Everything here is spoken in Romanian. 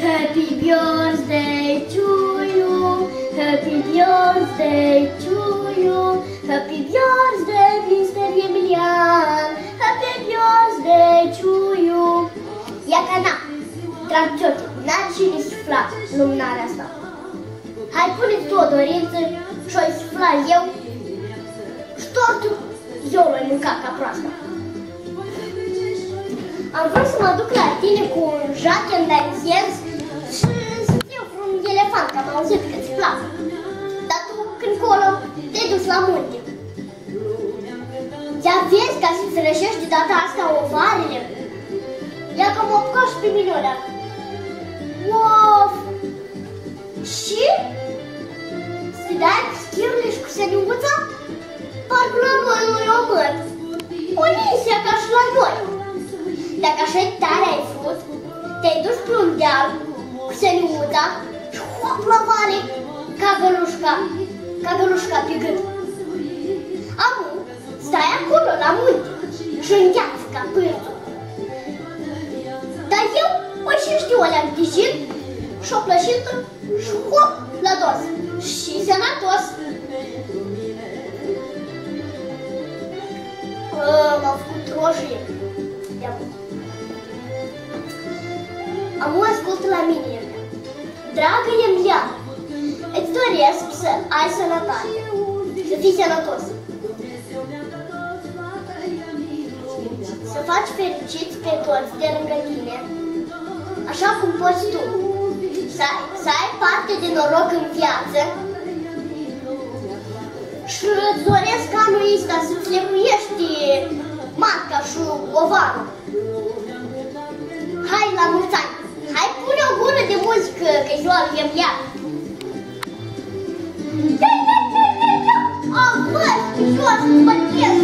Happy birthday to you. Happy birthday to you. Happy birthday, Mr. Emilian. Happy birthday to you. Ia ca na, dragi cioci, n-ar și sufla lumânarea asta. Hai, puneți-tu o dorință și o sufla eu și tot eu l-ai mâncat ca proasta. Am vrut să mă duc la tine cu un jacen dansez și să fiu un elefant, că am auzit că ți plac. Dar tu, când colo, te-ai dus la munte. Ia vezi ca să-ți rășești de data asta ovarele? Ia că mă apucat și pe mine ăla. Of! Și? Să dai cu schiurile și cu săniuța? Parcă la noi nu i-o văd. Poliția ca și la noi. Dacă așa tare ai fost, te-ai dus pe un deal cu săniuța și hop la vale ca gălușca pe gât. Acum, stai acolo la munte și îngheață ca pârțul. Dar eu o și știu alea grijit și o plășită și hop la dos. Și sănătos. M-a făcut roșie. Amu, ascultă la mine, Emilian. Dragă Emilian, îți doresc să ai sănătate, să fii sănătos. Să faci fericiți pe toți de lângă tine, așa cum poți tu. Să ai parte de noroc în viață și îți doresc anul ăsta să-ți lecuiești matca și ovarul. Hai la mulți ani! Hai, pune o gură de muzică, că-i ziua lui Emilian! Am văzut jos, bătesc,